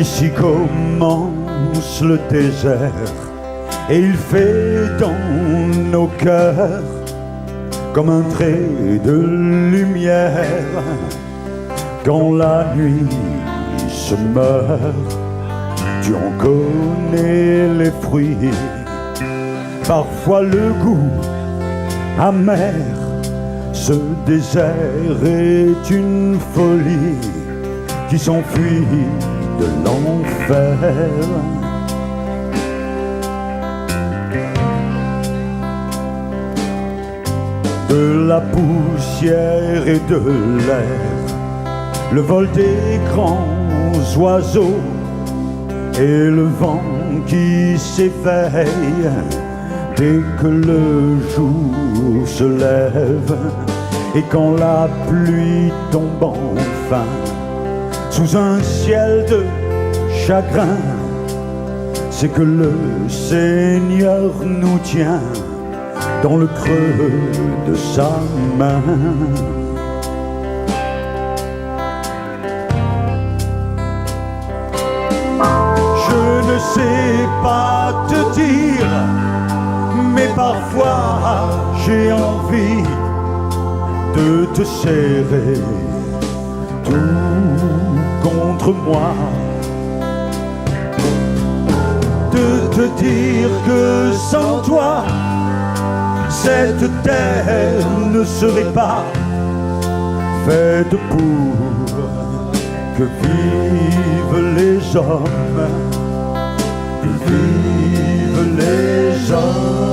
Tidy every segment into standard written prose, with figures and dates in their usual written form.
Ici commence le désert et il fait dans nos cœurs comme un trait de lumière. Quand la nuit se meurt, tu en connais les fruits. Parfois le goût amer, ce désert est une folie qui s'enfuit de l'enfer. De la poussière et de l'air, le vol des grands oiseaux et le vent qui s'éveille dès que le jour se lève. Et quand la pluie tombe enfin sous un ciel de chagrin, c'est que le Seigneur nous tient dans le creux de sa main. Je ne sais pas te dire, mais parfois j'ai envie de te serrer tout contre moi, de te dire que sans toi cette terre ne serait pas faite pour que vivent les hommes, que vivent les hommes.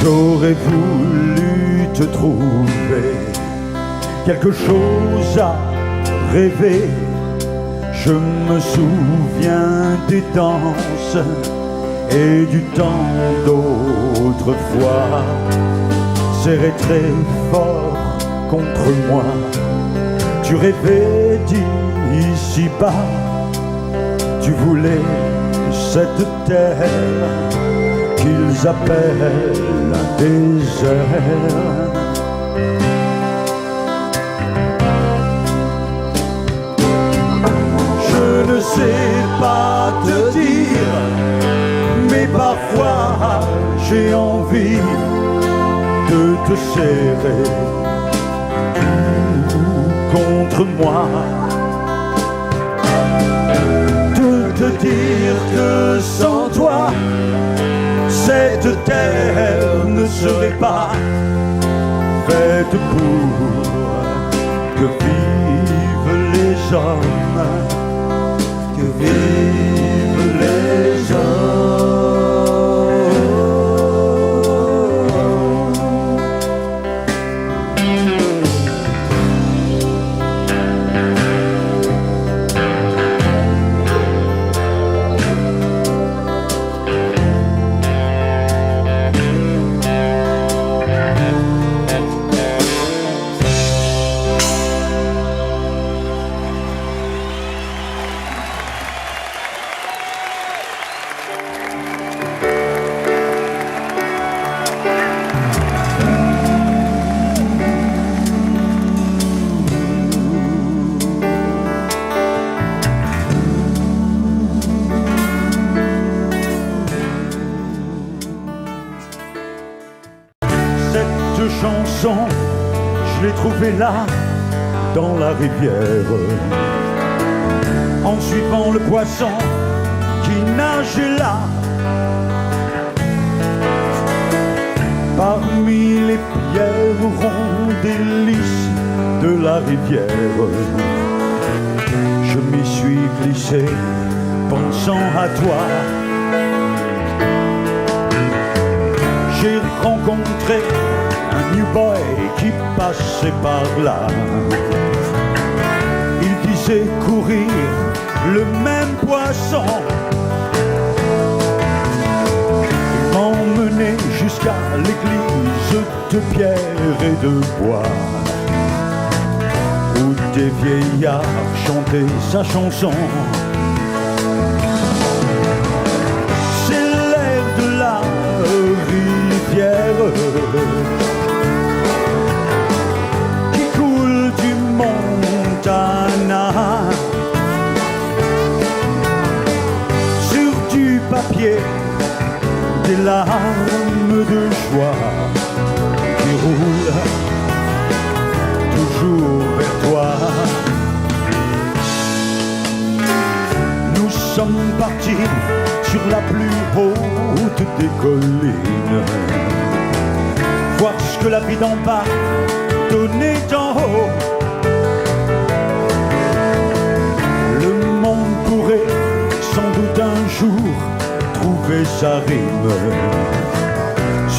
J'aurais voulu te trouver quelque chose à rêver. Je me souviens des danses et du temps d'autrefois, serré très fort contre moi. Tu rêvais d'ici-bas, tu voulais cette terre qu'ils appellent un désert. Je ne sais pas te dire, mais parfois j'ai envie de te serrer contre moi, de te dire que sans toi cette terre ne serait pas faite pour que vivent les hommes, que vivent les hommes. Chanson, je l'ai trouvée là, dans la rivière, en suivant le poisson qui nageait là. Parmi les pierres rondes et lisses de la rivière, je m'y suis glissé, pensant à toi. J'ai rencontré un new boy qui passait par là. Il disait courir le même poisson m'emmener jusqu'à l'église de pierre et de bois, où des vieillards chantaient sa chanson. C'est l'air de la rivière qui coule du Montana sur du papier, des larmes de joie qui roulent toujours vers toi. Nous sommes partis sur la plus haute des collines, voir ce que la vie d'en bas donnait d'en haut. Le monde pourrait sans doute un jour trouver sa rime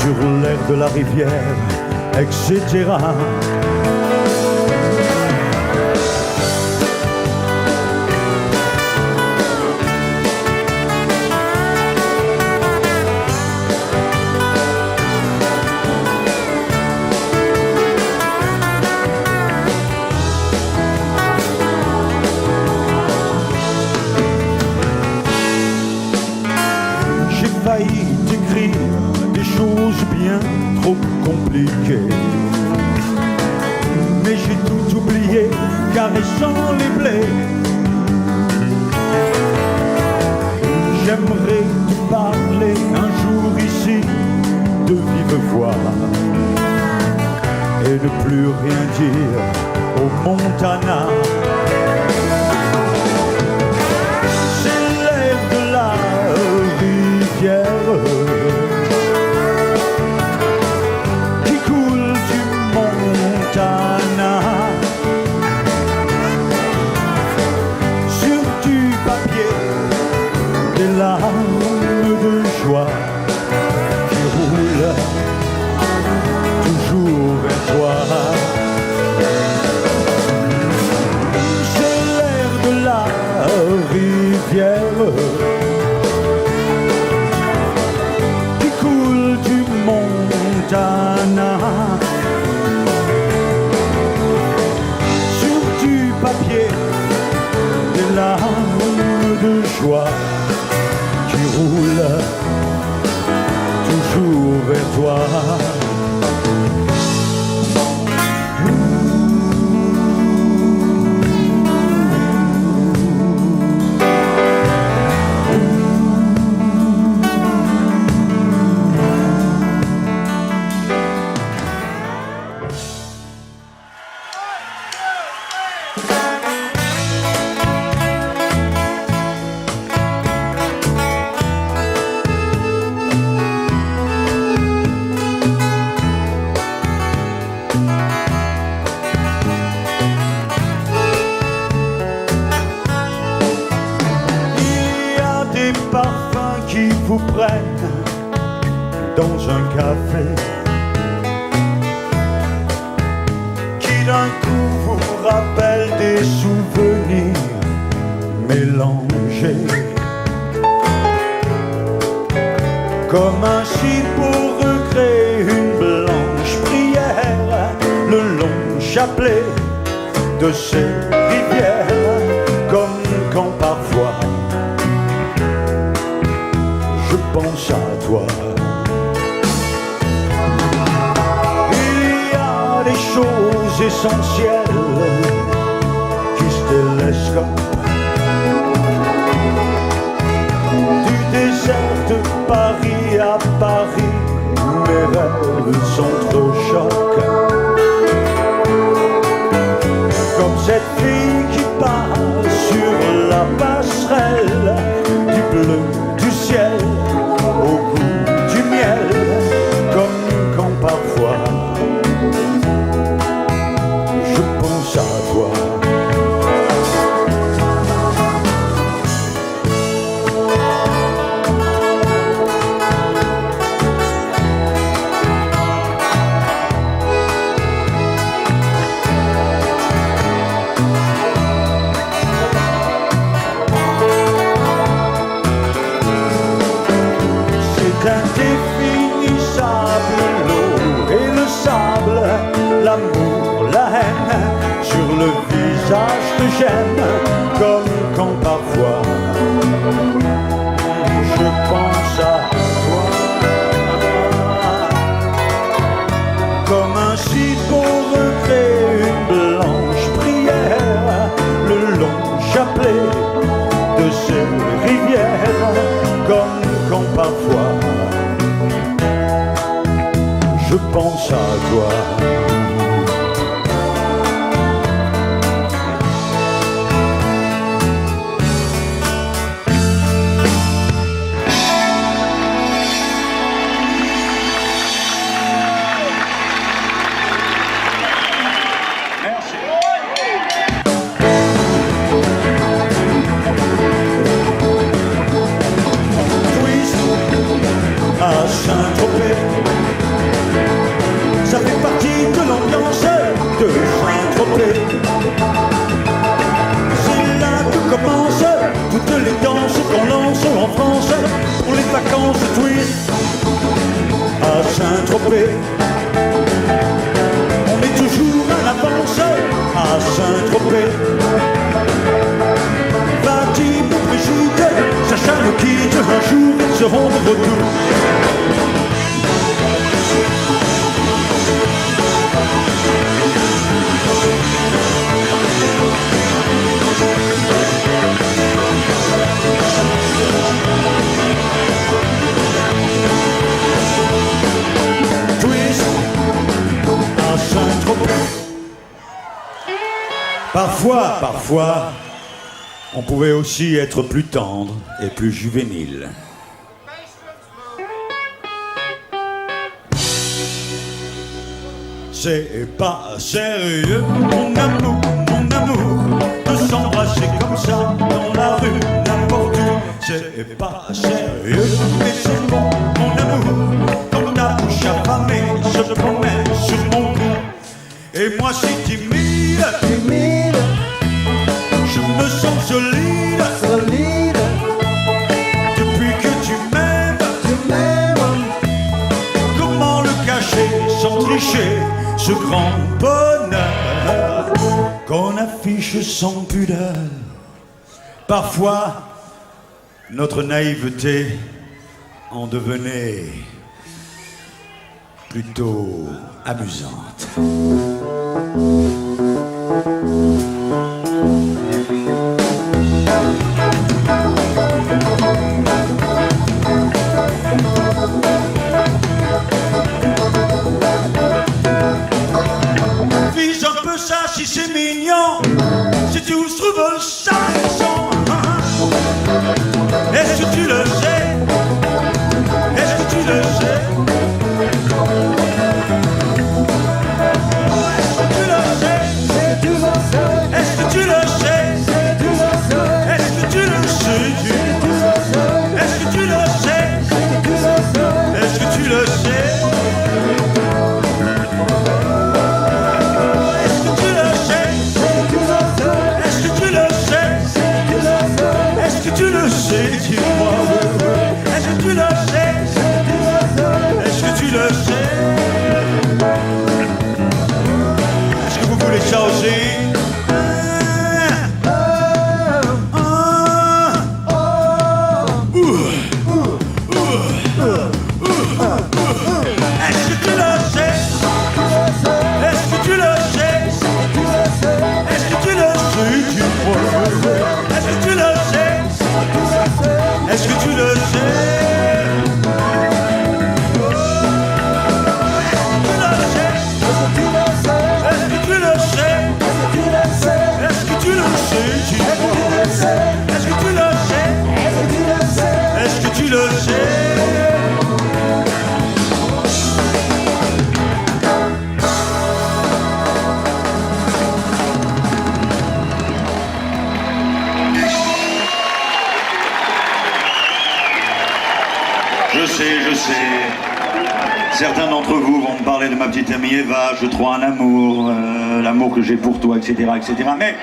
sur l'air de la rivière, etc. Failli t'écrire des choses bien trop compliquées, mais j'ai tout oublié, caressant les blés. J'aimerais te parler un jour ici de vive voix et ne plus rien dire au Montana. C'est l'air de la qui coule du Montana sur du papier, des larmes de joie qui roulent toujours vers toi. C'est l'air de la rivière Montana sur du papier, des larmes de joie qui roulent toujours vers toi. Parfums qui vous prennent dans un café, qui d'un coup vous rappellent des souvenirs mélangés, comme un cil pour recréer une blanche prière le long chapelet de ces rivières, comme quand parfois je pense à toi. Il y a des choses essentielles qui se télescopent du désert de Paris à Paris. Mes rêves sont trop chocs, comme cette fille qui passe sur la passerelle du bleu du ciel au goût du miel, comme quand parfois je pense à toi. je pense à toi. Saint-Tropez, ça fait partie de l'ambiance de Saint-Tropez. C'est là que commencent toutes les danses qu'on lance en France pour les vacances de twist à Saint-Tropez. On est toujours à l'avance à Saint-Tropez. Va-t-il mon Brigitte, Sacha nous quitte, un jour ils seront de retour. Twist à Saint-Tropez. Parfois, on pouvait aussi être plus tendre et plus juvénile. C'est pas sérieux, mon amour, de s'embrasser comme ça dans la rue, n'importe où. C'est pas sérieux, mais c'est bon, mon amour, quand ta bouche affamée se promène sur mon cou. Et moi si timide, je me sens solide, depuis que tu m'aimes, comment le cacher sans tricher, ce grand bonheur qu'on affiche sans pudeur. Parfois, notre naïveté en devenait plutôt amusante. Vise un peu ça si c'est mignon, si tu survoles sa raison. Est-ce que tu le sais? Est-ce que tu le sais? Est-ce que tu le sais? Est-ce que tu le sais? Est-ce que tu le sais? Est-ce que tu le sais? Est-ce que tu le sais? Tu le sais, dis-moi. Est-ce que tu le sais? Est-ce que tu le sais? Est-ce que vous voulez ça aussi? Est-ce que tu le sais? Est-ce que tu le sais? Est-ce que tu le sais, dis-moi. Est-ce que tu le sais? Est-ce que tu le sais? Est-ce que tu le sais? Est-ce que tu le sais? Est-ce que tu le sais? Est-ce que tu le sais? Je sais. Certains d'entre vous vont me parler de ma petite amie Eva, je crois en amour, l'amour que j'ai pour toi, etc., etc. Mais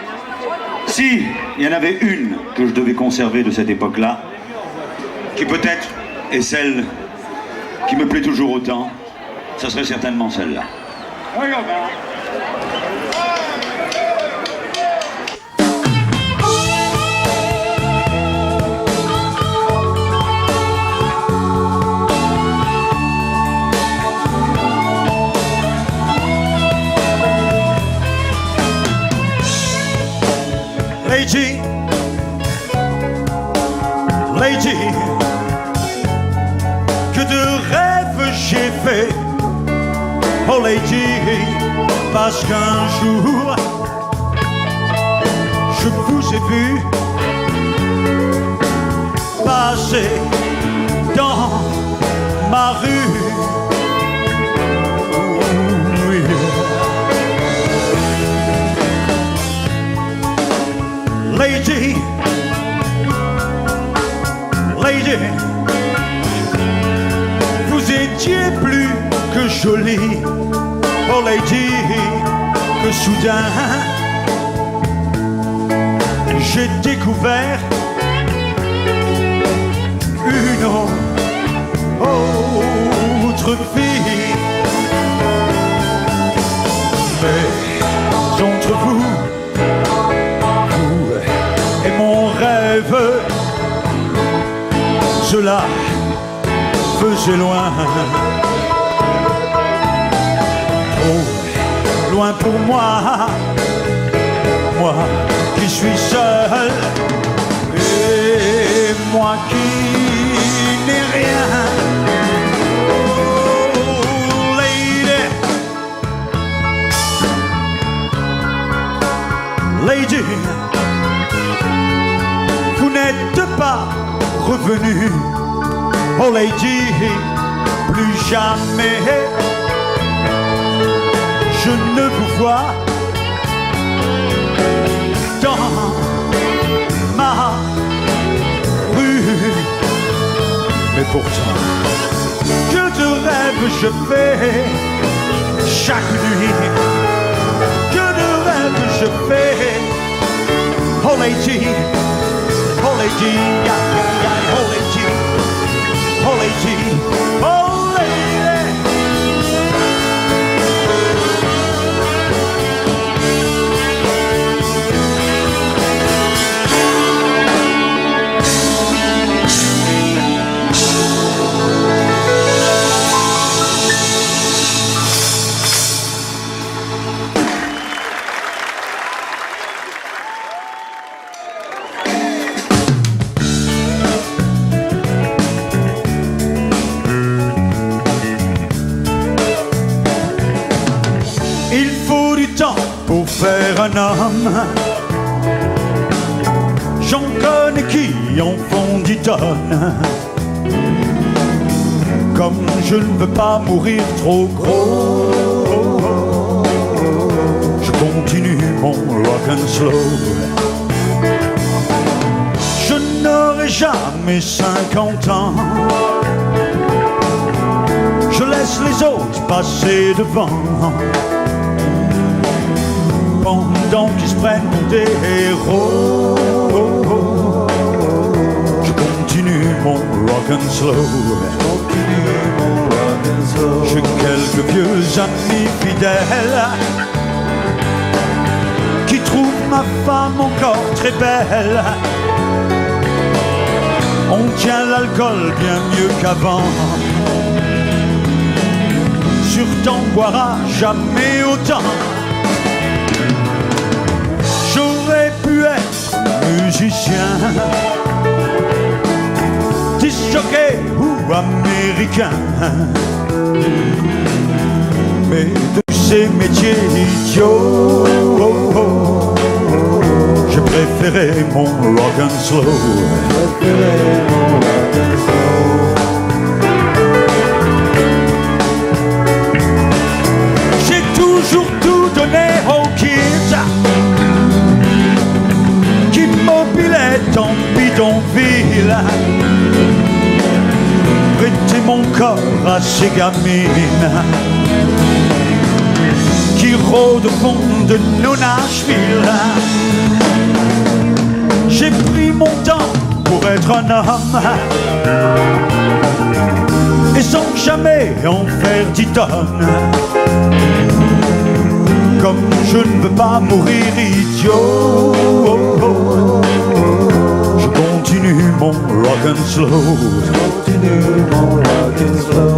si il y en avait une que je devais conserver de cette époque-là, qui peut-être est celle qui me plaît toujours autant, ça serait certainement celle-là. Lady, que de rêves j'ai fait oh lady, parce qu'un jour je vous ai vu passer dans ma rue. Oui. Lady, lady, vous étiez plus que jolie, oh lady, que soudain j'ai découvert une autre fille. Mais entre vous et mon rêve, cela faisait loin, trop loin pour moi, moi qui suis seul et moi qui n'ai rien. Oh lady, lady, vous n'êtes pas revenu, oh lady, plus jamais je ne vous vois dans ma rue. Mais pourtant, que de rêves je fais chaque nuit, que de rêves je fais, oh lady, oh lady, oh lady, oh lady, oh lady. Pour faire un homme, j'en connais qui en font 10 tonnes. Comme je ne veux pas mourir trop gros, je continue mon rock and slow. Je n'aurai jamais 50 ans, je laisse les autres passer devant, pendant qu'ils se prennent pour des héros. Je continue mon rock and slow. J'ai quelques vieux amis fidèles qui trouvent ma femme encore très belle. On tient l'alcool bien mieux qu'avant. Sûr t'en boiras jamais autant. J'aurais pu être musicien, disc-jockey ou américain, mais de ces métiers idiots, j'ai préféré mon rock and slow. J'ai toujours tout donné aux kids qui mobilaient en bidonville, prêter mon corps à ces gamines qui rôdent au fond de nos Nashville. J'ai pris mon temps pour être un homme et sans jamais en faire 10 tonnes. Comme je ne veux pas mourir idiot, je continue mon rock and slow.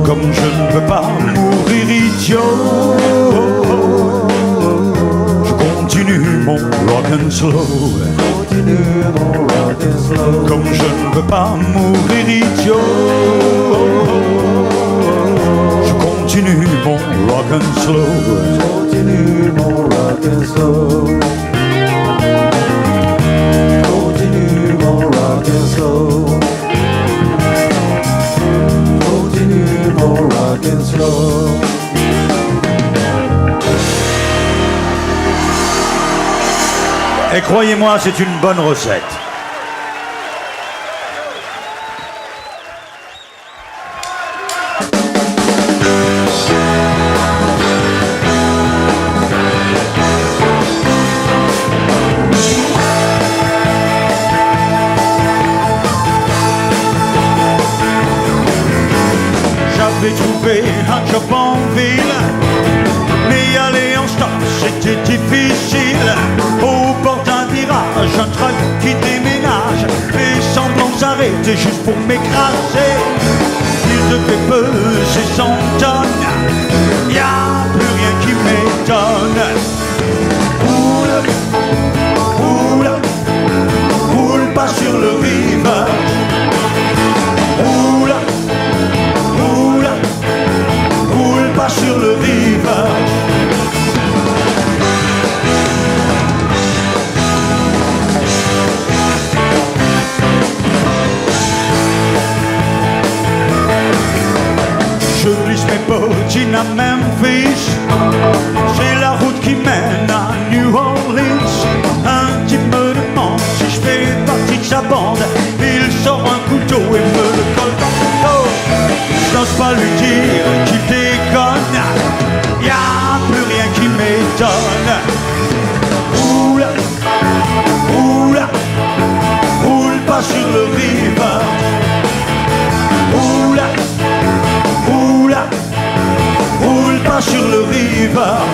Comme je ne veux pas mourir idiot, je continue mon rock and slow. Comme je ne veux pas mourir idiot, je continue Continue mon rock and slow. Continue mon rock and slow. Continue mon rock and slow. Continue mon rock and slow. Et croyez-moi, c'est une bonne recette. J'avais trouvé un job en ville, mais aller en stop c'était difficile. Au bord d'un virage, un truck qui déménage, fait semblant s'arrêter juste pour m'écraser. Il devait peser 100 tonnes, y'a plus rien qui m'étonne. Roule, roule, roule pas sur le rivage. Roule, roule, roule pas sur le rivage. Je glisse mes bottines à Memphis. C'est la route qui mène à New Orleans. Un type me demande si je fais partie de sa bande. Il sort un couteau et me le colle dans le dos. Je n'ose pas lui dire qu'il déconne. Y'a plus rien qui m'étonne. Roule, roule, roule pas sur le rivage. Roule, roule, roule pas sur le rivage.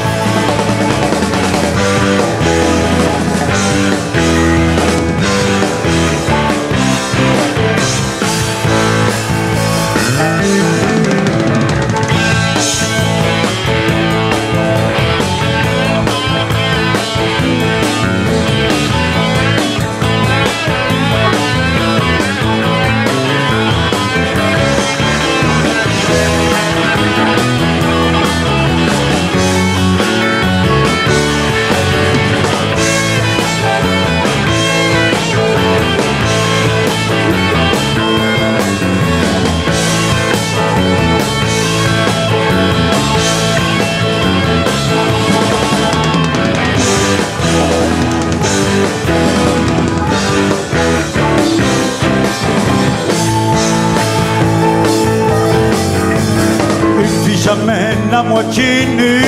J'amène à moitié nu,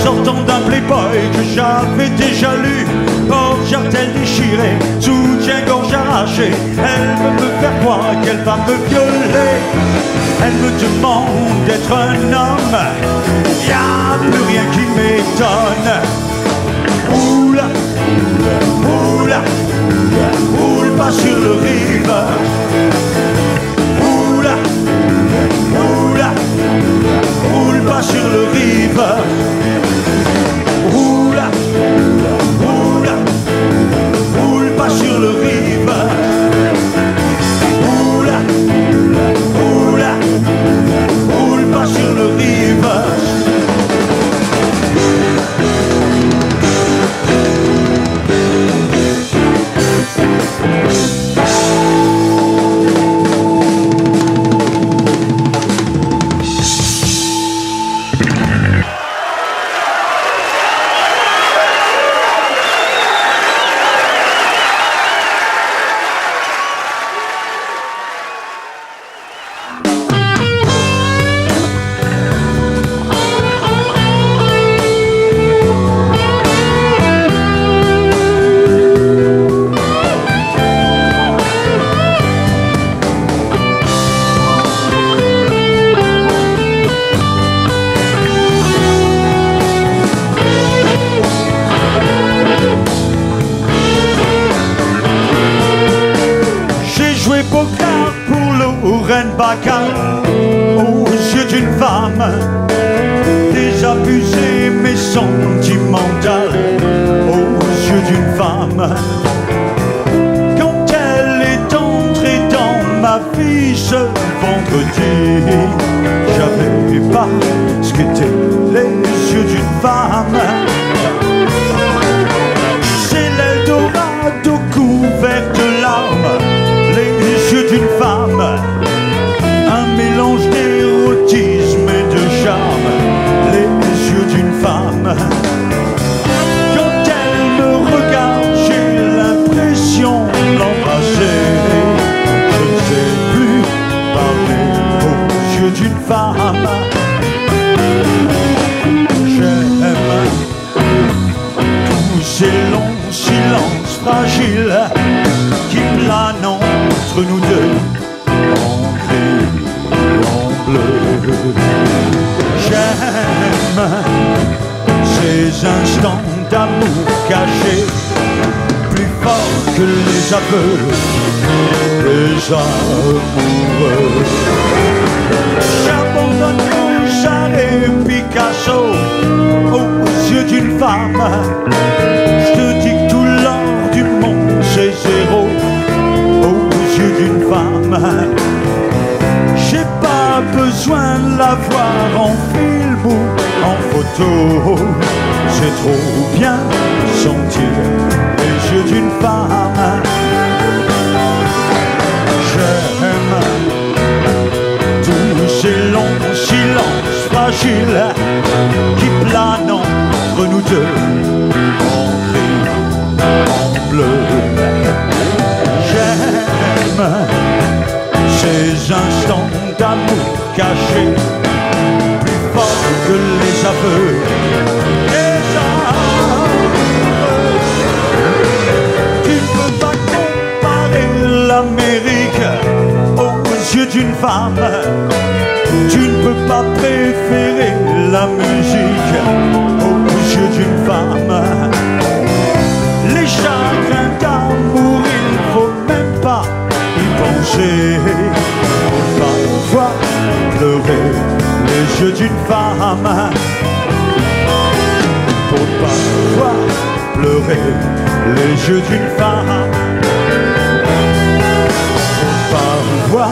sortant d'un playboy que j'avais déjà lu. Porte-jartel déchiré, soutien-gorge arraché. Elle veut me faire croire qu'elle va me violer. Elle me demande d'être un homme. Y'a plus rien qui m'étonne. Roule, roule, roule pas sur le rivage. Roule, roule, roule pas sur le rivage. Roule, roule, roule pas sur le rivage. Roule, roule, roule pas sur le rivage. Aux yeux d'une femme désabusée mais sentimentale. Aux yeux d'une femme, quand elle est entrée dans ma vie ce vendredi, j'avais pas pas ce qu'étaient les yeux d'une femme. C'est l'Eldorado couvert de larmes, les yeux d'une femme, un mélange d'érotisme et de charme, les yeux d'une femme. Quand elle me regarde, j'ai l'impression de l'embrasser. Je ne sais plus parler aux yeux d'une femme. J'aime tous ces longs silences fragiles qui planent entre nous deux, en gris et en bleu. J'aime ces instants d'amour cachés, plus forts que les aveux des amoureux. J'abandonne Mozart et Picasso aux yeux d'une femme. Je te dis que tout l'or du monde c'est zéro aux yeux d'une femme. J'ai pas besoin de la voir en film ou en photo. C'est trop bien sentir les yeux d'une femme. J'aime tous ces longs silences fragiles qui planent entre nous deux, en gris, en bleu. J'aime ces instants d'amour cachés, plus forts que les aveux. Tu ne peux pas comparer l'Amérique aux yeux d'une femme. Tu ne peux pas préférer la musique aux yeux d'une femme. Les chagrins d'amour, il ne faut même pas y penser. Parfois pleurer les yeux d'une femme, pour parfois pleurer les yeux d'une femme, pour parfois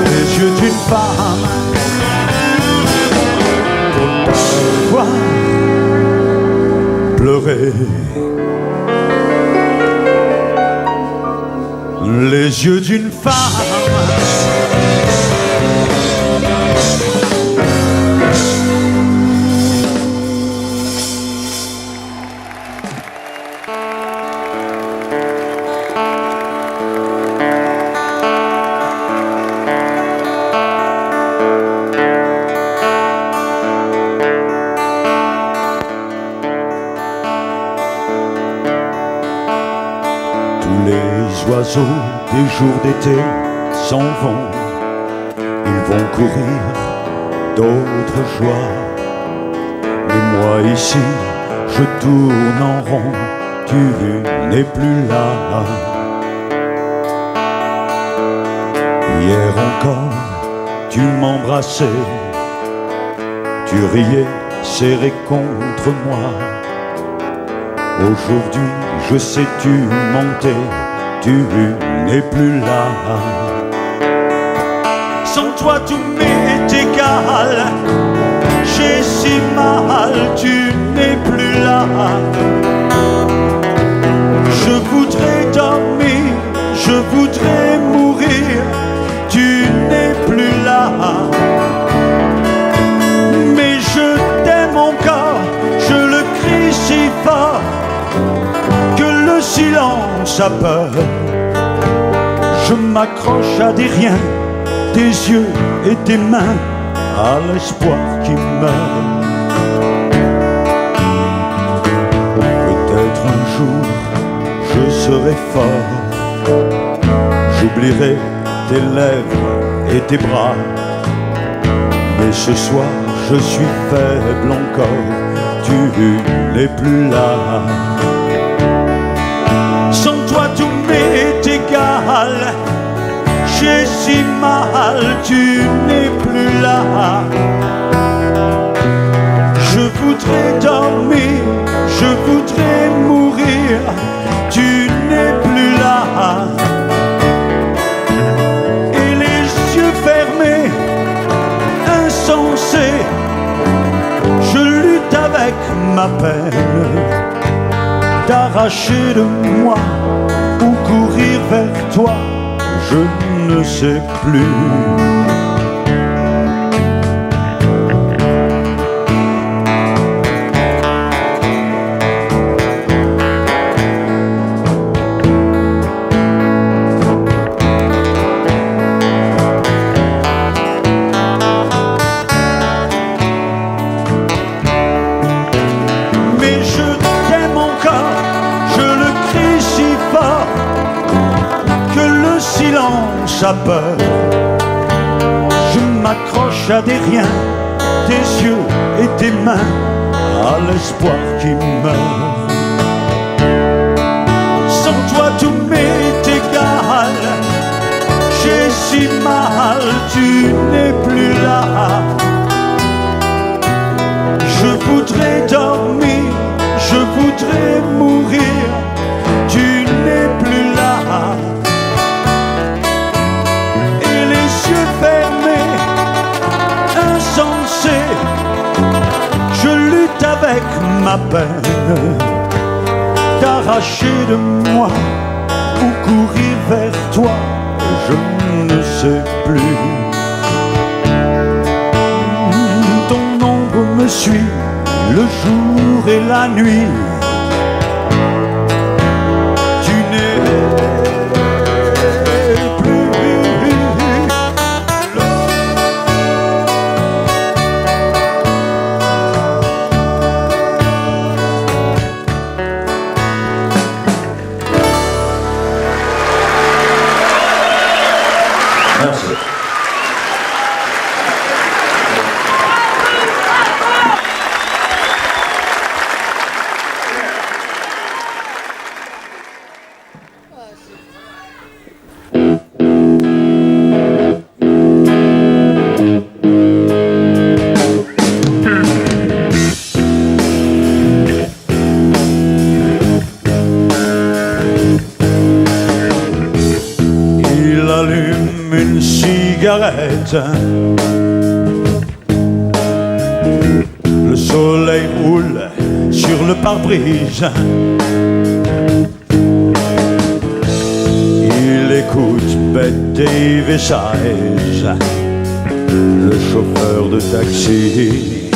les yeux d'une femme, pour parfois pleurer les yeux d'une femme. Les oiseaux des jours d'été s'en vont, ils vont courir d'autres joies. Mais moi ici, je tourne en rond, tu n'es plus là. Hier encore, tu m'embrassais, tu riais serré contre moi. Aujourd'hui, je sais tu mentais, tu n'es plus là. Sans toi tout m'est égal, j'ai si mal, tu n'es plus là. Je voudrais dormir, je voudrais mourir, tu n'es plus là. Mais je t'aime encore, je le crie si fort que le silence a peur. Je m'accroche à des riens, des yeux et des mains, à l'espoir qui meurt. Peut-être un jour je serai fort, j'oublierai tes lèvres et tes bras. Mais ce soir je suis faible encore, tu n'es plus là. Sans toi tout m'est égal, j'ai si mal, tu n'es plus là. Je voudrais dormir, je voudrais mourir, tu n'es plus là. Et les yeux fermés, un insensé, je lutte avec ma peine d'arracher de moi ou courir vers toi, je ne sais plus. A peur, je m'accroche à des riens, tes yeux et tes mains, à l'espoir qui meurt. Sans toi tout m'est égal, j'ai si mal, tu n'es plus là. Je voudrais dormir, je voudrais mourir, tu n'es plus là. Fermé, insensé, je lutte avec ma peine d'arracher de moi ou courir vers toi, je ne sais plus. Ton ombre me suit le jour et la nuit. Tu n'es le soleil roule sur le pare-brise. Il écoute Bette Davis, le chauffeur de taxi.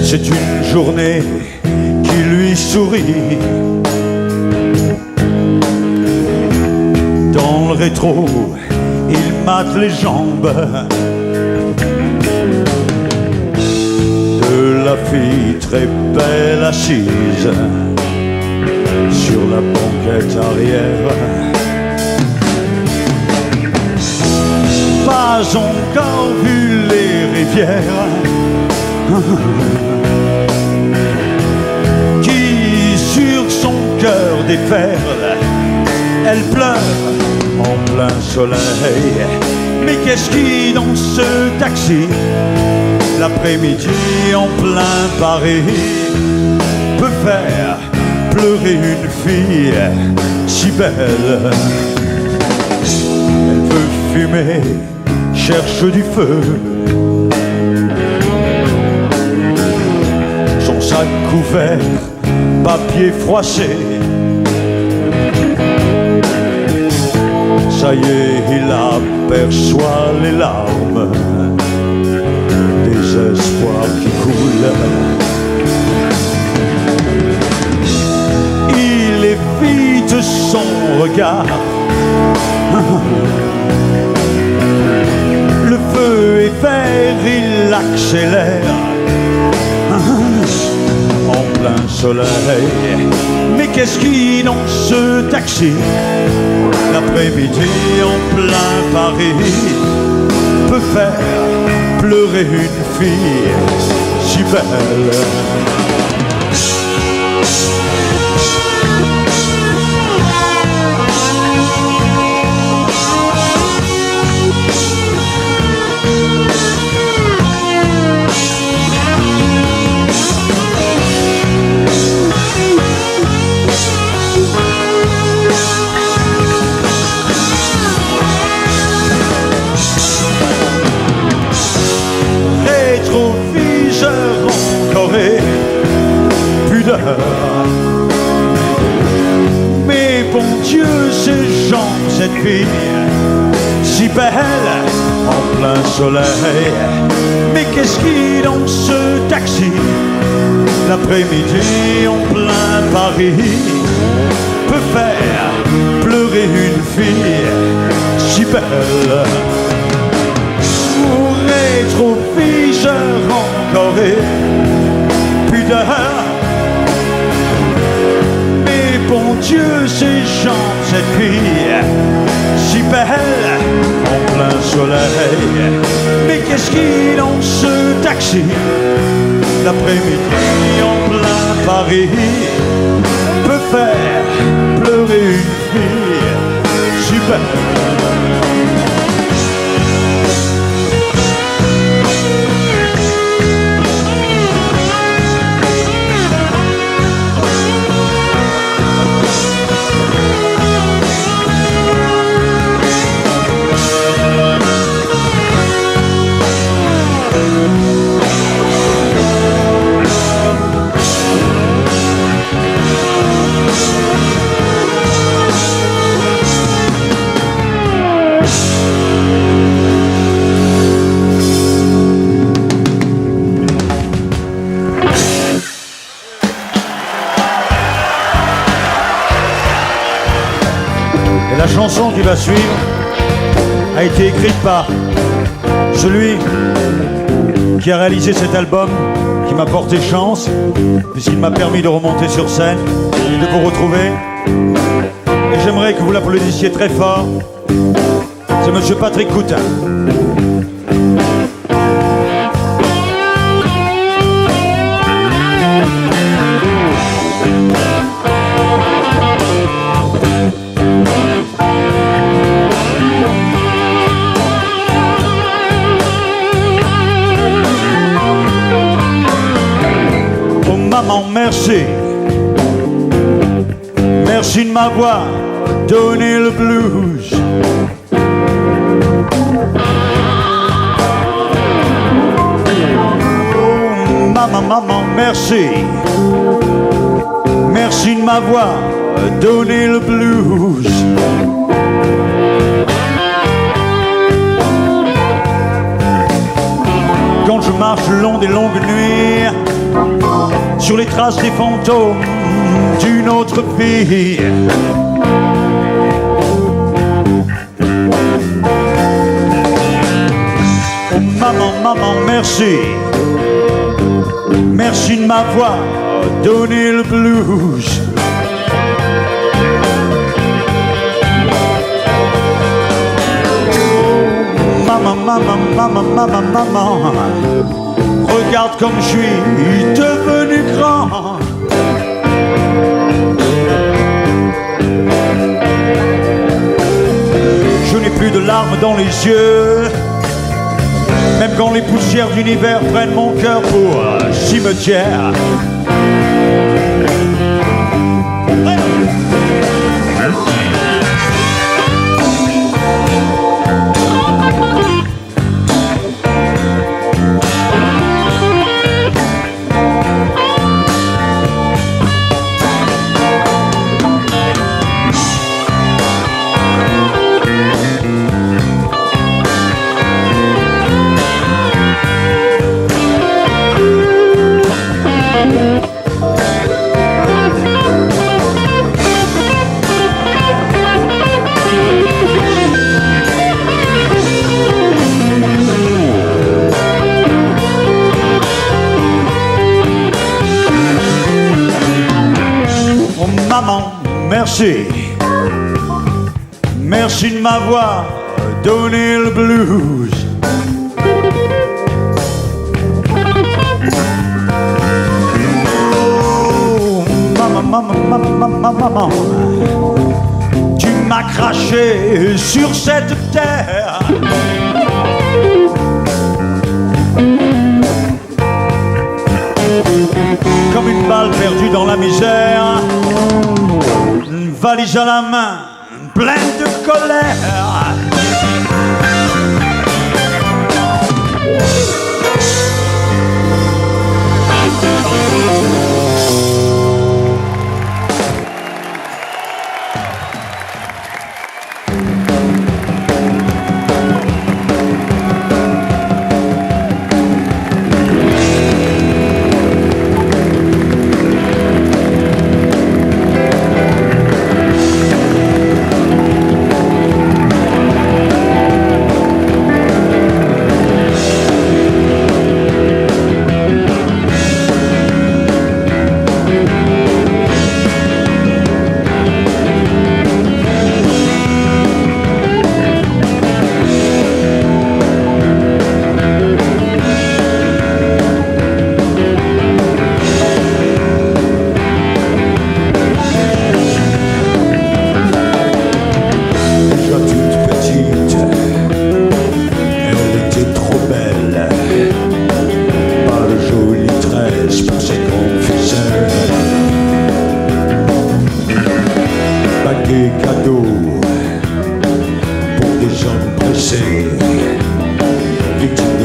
C'est une journée qui lui sourit. Dans le rétro, il mate les jambes de la fille très belle assise sur la banquette arrière. Pas encore vu les rivières qui sur son cœur déferlent. Elle pleure en plein soleil. Mais qu'est-ce qui dans ce taxi, l'après-midi en plein Paris, peut faire pleurer une fille si belle? Elle veut fumer, cherche du feu. Son sac couvert, papier froissé. Ça y est, il aperçoit les larmes, des espoirs qui coulent. Il évite son regard. Le feu est vert, il accélère en plein soleil. Mais qu'est-ce qui dans ce taxi, l'après-midi en plein Paris, peut faire pleurer une fille si belle? rétroviseur encore et pudeur. Mais bon Dieu, ces jambes, cette fille si belle en plein soleil. Mais qu'est-ce qui dans ce taxi l'après-midi en plein Paris peut faire pleurer une fille si belle? Au rétroviseur encore et pudeur. Mais bon Dieu, ces jambes, cette fille si belle en plein soleil. Mais qu'est-ce qui dans ce taxi l'après-midi en plein Paris peut faire pleurer une fille si belle? Et la chanson qui va suivre a été écrite par celui qui a réalisé cet album, qui m'a porté chance, puisqu'il m'a permis de remonter sur scène et de vous retrouver. Et j'aimerais que vous l'applaudissiez très fort. C'est Monsieur Patrick Coutin. Maman, merci. Merci de m'avoir donné le blues. Oh, maman, merci. Merci de m'avoir donné le blues. Quand je marche le long des longues nuits, sur les traces des fantômes d'une autre vie, oh maman, merci. Merci de m'avoir donné le blues. Oh, maman, regarde comme je suis devenu grand. Je n'ai plus de larmes dans les yeux, même quand les poussières d'univers prennent mon cœur pour cimetière. Maman, merci. Merci de m'avoir donné le blues. Oh, maman, tu m'as craché sur cette terre. Comme une balle perdue dans la misère, une valise à la main, pleine de colère.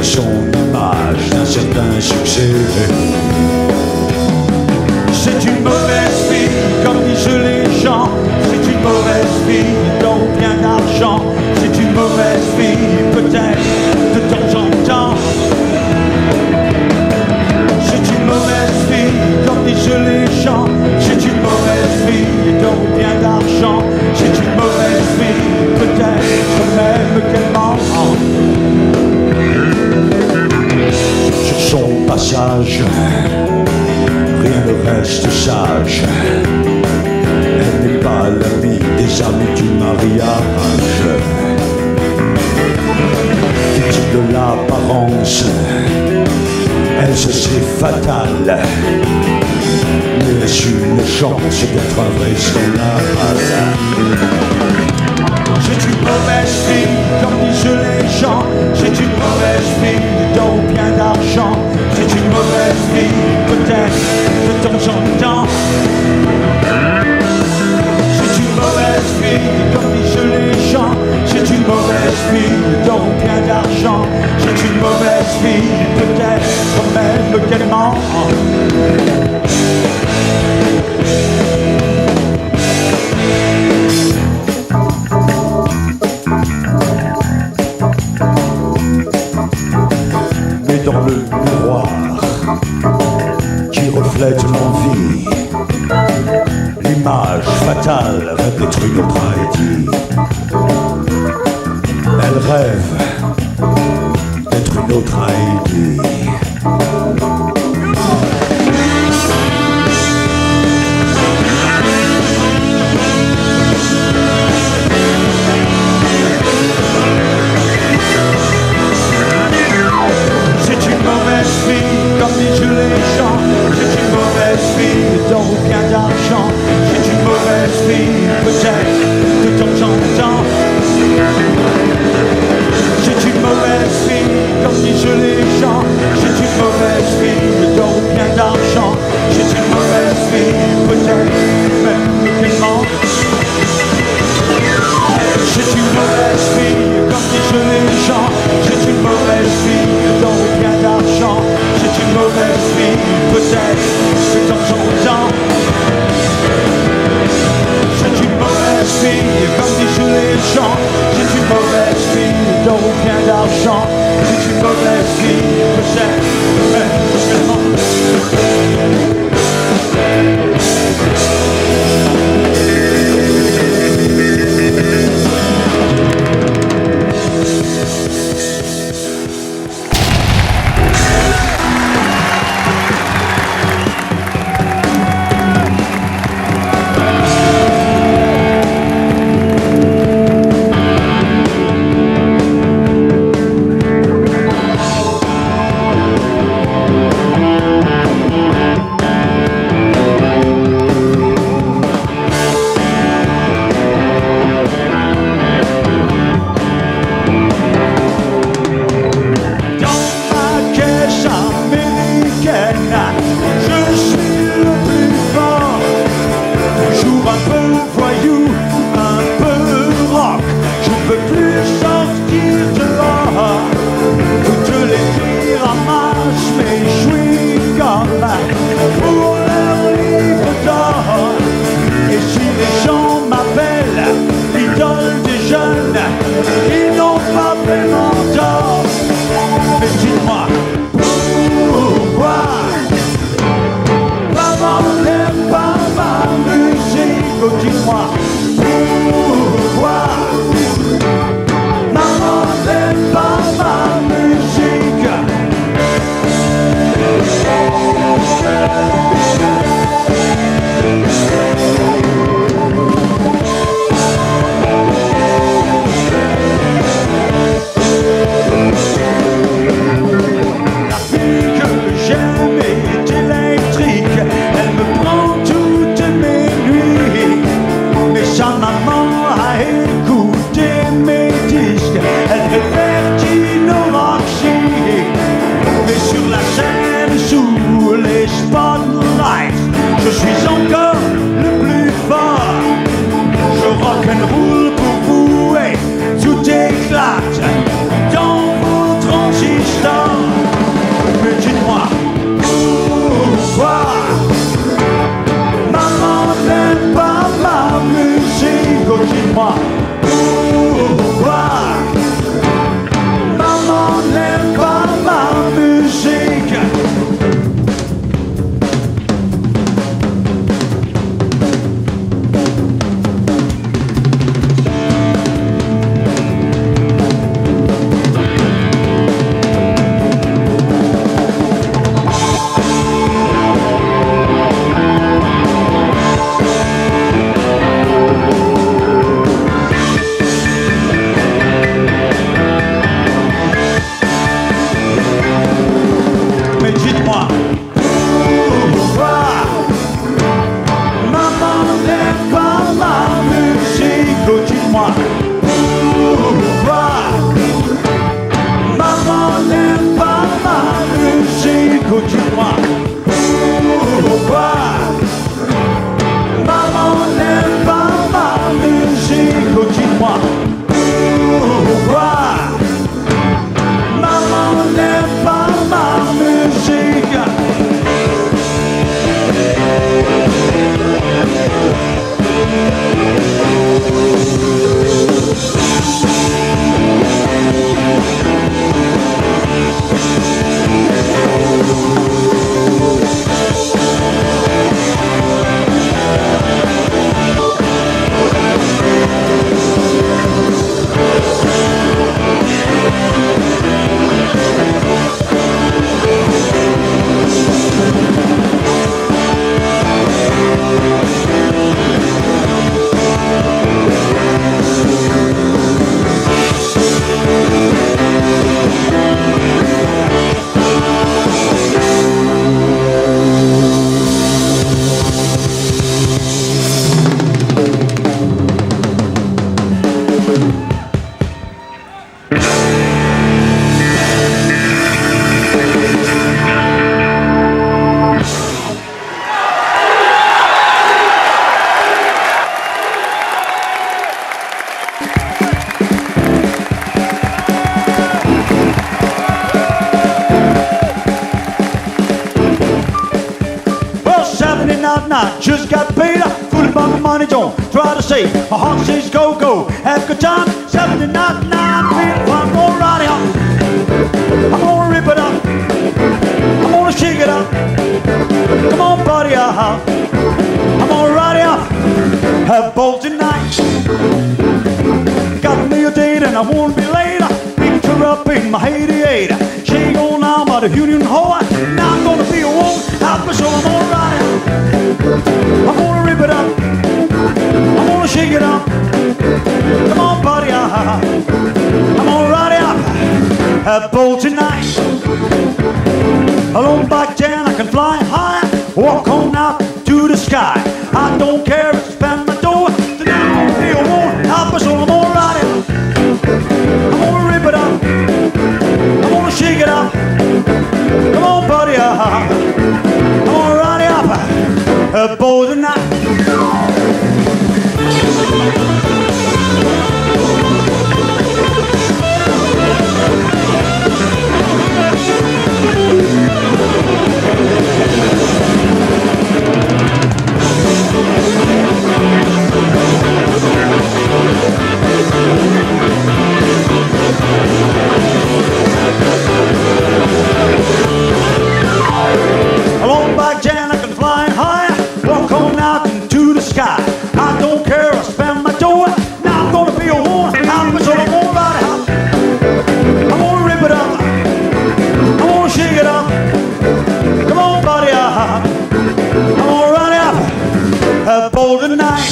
de son image, d'un certain succès. C'est une mauvaise fille, comme disent les gens. C'est une mauvaise fille, donc bien d'argent. C'est une mauvaise fille, peut-être de temps en temps. C'est une mauvaise fille, comme disent les gens. C'est une mauvaise fille, donc bien d'argent. C'est une mauvaise fille, peut-être même qu'elle ment. Sur son passage, rien ne reste sage. Elle n'est pas l'amie des amis du mariage. Dit-il de l'apparence, elle se sait fatale. Mais est-ce une chance d'être un vrai scandale? C'est une mauvaise fille, comme disent les gens. C'est une mauvaise fille, donc bien d'argent. C'est une mauvaise fille, peut-être de temps en temps. C'est une mauvaise fille, comme disent les gens. C'est une mauvaise fille, donc bien d'argent. C'est une mauvaise fille, peut-être même qu'elle ment. Mais dans le miroir qui reflète l'envie, l'image fatale rêve d'être une autre Heidi. Elle rêve d'être une autre Heidi. C'est une mauvaise fille, comme disent les gens. C'est une mauvaise fille, d'or ou bien d'argent. C'est une mauvaise fille, peut-être de temps en temps. C'est une mauvaise fille, comme disent les gens. star. Mais dites-moi, pourquoi maman n'aime pas ma musique? Oh, dites-moi, pourquoi maman n'aime pas ma musique? Mais dites-moi, pourquoi maman n'aime pas ma musique? Oh, dites-moi, pourquoi maman n'aime pas ma musique? Oh, dites-moi, pourquoi maman n'aime pas ma musique? Oh, dites-moi, pourquoi maman n'aime pas ma musique? Well, Saturday night, just got paid up, fooled by my money, don't try to say. My heart says go, go, have a good time. Saturday night, I'm gonna ride it up. I'm gonna rip it up. I'm gonna shake it up. Come on, buddy, I'm gonna ride it up. Have balls tonight. Got me a date and I won't be late. Picked her up in my 88. She ain't going now, but a union hoe. Now I'm gonna be a woman. So I'm gonna ride it up. I'm gonna rip it up. I'm gonna shake it up. Come on, buddy, I'm gonna ride it up. Have ball tonight. Alone back then I can fly high. Walk on out to the sky. I don't care if I spend my dough. Then I'm gonna be a woman. So I'm gonna ride it up. I'm gonna rip it up. I'm gonna shake it up. Come on, buddy, I'm gonna ride it up. A ball tonight. Along back then I can fly high. Walk on out into the sky. I don't care, I spend my dough. Now I'm gonna be a woman. I'm gonna ride it up. I'm gonna rip it up. I'm gonna shake it up. Come on, buddy, I'm gonna ride it up. A ball tonight.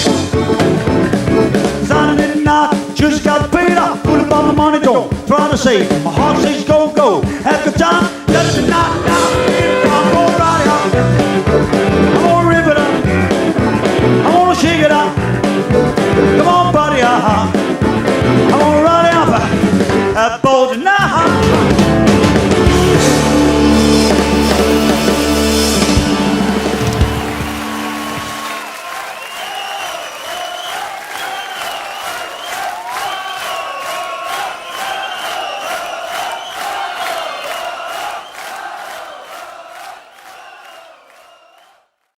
Saturday night, just got paid up. Put up all the money, don't try to save. My heart says go, go. Have a good time.